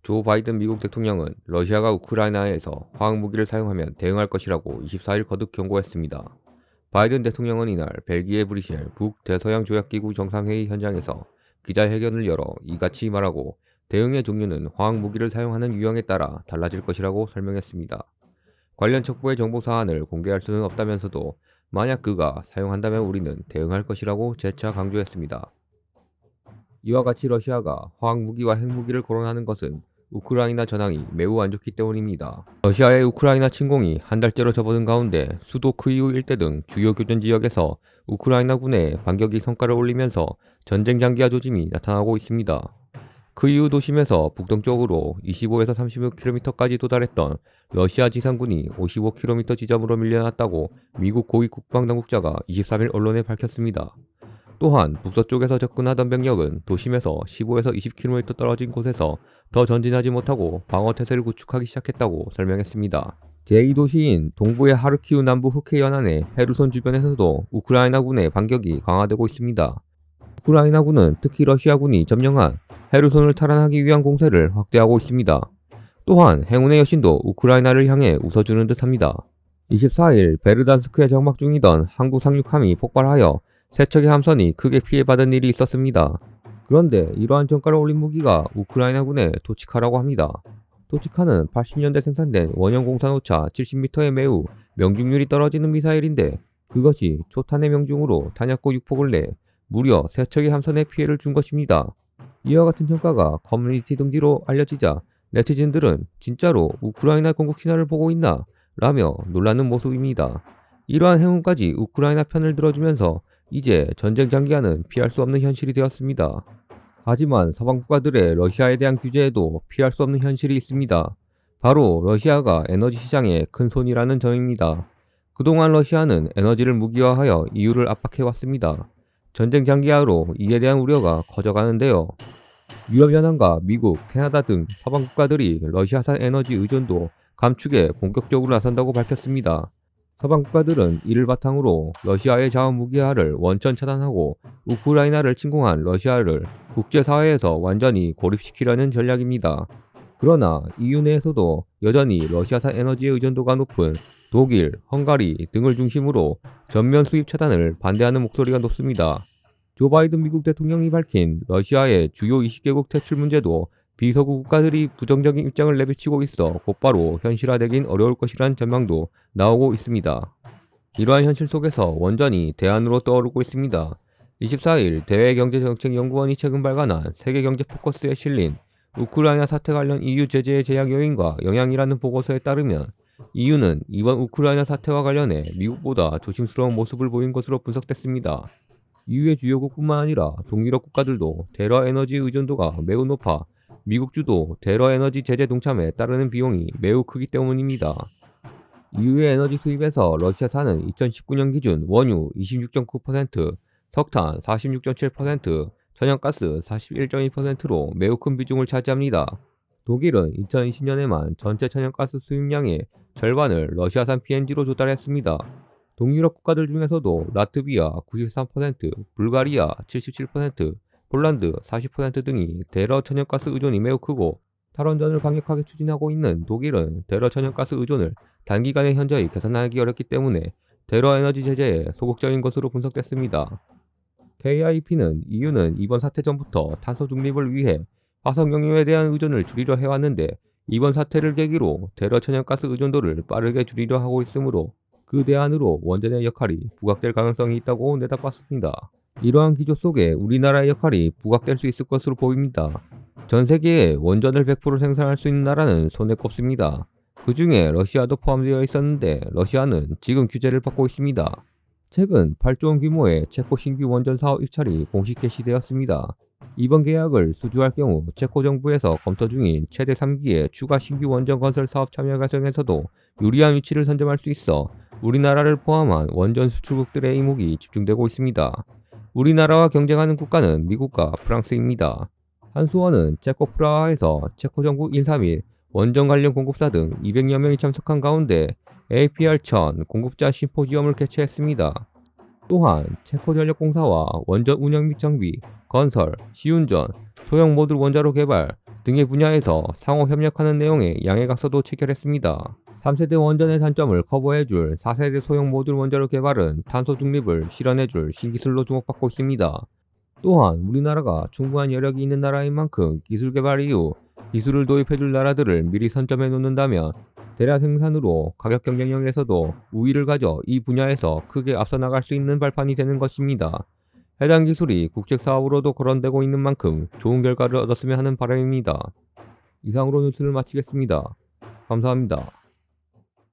조 바이든 미국 대통령은 러시아가 우크라이나에서 화학무기를 사용하면 대응할 것이라고 24일 거듭 경고했습니다. 바이든 대통령은 이날 벨기에 브뤼셀 북대서양 조약기구 정상회의 현장에서 기자회견을 열어 이같이 말하고 대응의 종류는 화학무기를 사용하는 유형에 따라 달라질 것이라고 설명했습니다. 관련 첩보의 정보 사안을 공개할 수는 없다면서도 만약 그가 사용한다면 우리는 대응할 것이라고 재차 강조했습니다. 이와 같이 러시아가 화학무기와 핵무기를 거론하는 것은 우크라이나 전황이 매우 안 좋기 때문입니다. 러시아의 우크라이나 침공이 한 달째로 접어든 가운데 수도 크이우 일대 등 주요 교전 지역에서 우크라이나군의 반격이 성과를 올리면서 전쟁 장기화 조짐이 나타나고 있습니다. 크이우 도심에서 북동쪽으로 25에서 36km까지 도달했던 러시아 지상군이 55km 지점으로 밀려났다고 미국 고위 국방당국자가 23일 언론에 밝혔습니다. 또한 북서쪽에서 접근하던 병력은 도심에서 15에서 20km 떨어진 곳에서 더 전진하지 못하고 방어태세를 구축하기 시작했다고 설명했습니다. 제2도시인 동부의 하르키우 남부 흑해 연안의 헤르손 주변에서도 우크라이나군의 반격이 강화되고 있습니다. 우크라이나군은 특히 러시아군이 점령한 헤르손을 탈환하기 위한 공세를 확대하고 있습니다. 또한 행운의 여신도 우크라이나를 향해 웃어주는 듯합니다. 24일 베르단스크에 정박 중이던 한국 상륙함이 폭발하여 세 척의 함선이 크게 피해받은 일이 있었습니다. 그런데 이러한 전가를 올린 무기가 우크라이나군의 토치카라고 합니다. 토치카는 80년대 생산된 원형 공산오차 70m의 매우 명중률이 떨어지는 미사일인데 그것이 초탄의 명중으로 탄약고 육폭을 내 무려 세 척의 함선에 피해를 준 것입니다. 이와 같은 전가가 커뮤니티 등지로 알려지자 네티즌들은 진짜로 우크라이나 건국 신화를 보고 있나? 라며 놀라는 모습입니다. 이러한 행운까지 우크라이나 편을 들어주면서 이제 전쟁 장기화는 피할 수 없는 현실이 되었습니다. 하지만 서방 국가들의 러시아에 대한 규제에도 피할 수 없는 현실이 있습니다. 바로 러시아가 에너지 시장에 큰 손이라는 점입니다. 그동안 러시아는 에너지를 무기화하여 EU를 압박해왔습니다. 전쟁 장기화로 이에 대한 우려가 커져가는데요. 유럽연합과 미국, 캐나다 등 서방 국가들이 러시아산 에너지 의존도 감축에 본격적으로 나선다고 밝혔습니다. 서방 국가들은 이를 바탕으로 러시아의 자원 무기화를 원천 차단하고 우크라이나를 침공한 러시아를 국제사회에서 완전히 고립시키려는 전략입니다. 그러나 EU 내에서도 여전히 러시아산 에너지의 의존도가 높은 독일, 헝가리 등을 중심으로 전면 수입 차단을 반대하는 목소리가 높습니다. 조 바이든 미국 대통령이 밝힌 러시아의 주요 20개국 퇴출 문제도 비서구 국가들이 부정적인 입장을 내비치고 있어 곧바로 현실화되긴 어려울 것이라는 전망도 나오고 있습니다. 이러한 현실 속에서 원전이 대안으로 떠오르고 있습니다. 24일 대외경제정책연구원이 최근 발간한 세계경제 포커스에 실린 우크라이나 사태 관련 EU 제재의 제약 요인과 영향이라는 보고서에 따르면 EU는 이번 우크라이나 사태와 관련해 미국보다 조심스러운 모습을 보인 것으로 분석됐습니다. EU의 주요국뿐만 아니라 동유럽 국가들도 대러 에너지 의존도가 매우 높아 미국 주도 대러 에너지 제재 동참에 따르는 비용이 매우 크기 때문입니다. EU의 에너지 수입에서 러시아산은 2019년 기준 원유 26.9%, 석탄 46.7%, 천연가스 41.2%로 매우 큰 비중을 차지합니다. 독일은 2020년에만 전체 천연가스 수입량의 절반을 러시아산 PNG로 조달했습니다. 동유럽 국가들 중에서도 라트비아 93%, 불가리아 77%, 폴란드 40% 등이 대러 천연가스 의존이 매우 크고 탈원전을 강력하게 추진하고 있는 독일은 대러 천연가스 의존을 단기간에 현저히 개선하기 어렵기 때문에 대러 에너지 제재에 소극적인 것으로 분석됐습니다. KIP는 EU는 이번 사태 전부터 탄소 중립을 위해 화석 연료에 대한 의존을 줄이려 해왔는데 이번 사태를 계기로 대러 천연가스 의존도를 빠르게 줄이려 하고 있으므로 그 대안으로 원전의 역할이 부각될 가능성이 있다고 내다봤습니다. 이러한 기조 속에 우리나라의 역할이 부각될 수 있을 것으로 보입니다. 전 세계에 원전을 100% 생산할 수 있는 나라는 손에 꼽습니다. 그 중에 러시아도 포함되어 있었는데 러시아는 지금 규제를 받고 있습니다. 최근 8조 원 규모의 체코 신규 원전 사업 입찰이 공식 개시되었습니다. 이번 계약을 수주할 경우 체코 정부에서 검토 중인 최대 3기의 추가 신규 원전 건설 사업 참여 과정에서도 유리한 위치를 선점할 수 있어 우리나라를 포함한 원전 수출국들의 이목이 집중되고 있습니다. 우리나라와 경쟁하는 국가는 미국과 프랑스입니다. 한수원은 체코 프라하에서 체코 정부 인사 및 원전 관련 공급사 등 200여 명이 참석한 가운데 APR1000 공급자 심포지엄을 개최했습니다. 또한 체코전력공사와 원전 운영 및 정비, 건설, 시운전, 소형 모듈 원자로 개발, 등의 분야에서 상호 협력하는 내용의 양해각서도 체결했습니다. 3세대 원전의 단점을 커버해줄 4세대 소형 모듈 원자로 개발은 탄소 중립을 실현해줄 신기술로 주목받고 있습니다. 또한 우리나라가 충분한 여력이 있는 나라인 만큼 기술 개발 이후 기술을 도입해줄 나라들을 미리 선점해 놓는다면 대량 생산으로 가격 경쟁력에서도 우위를 가져 이 분야에서 크게 앞서 나갈 수 있는 발판이 되는 것입니다. 해당 기술이 국책사업으로도 거론되고 있는 만큼 좋은 결과를 얻었으면 하는 바람입니다. 이상으로 뉴스를 마치겠습니다. 감사합니다.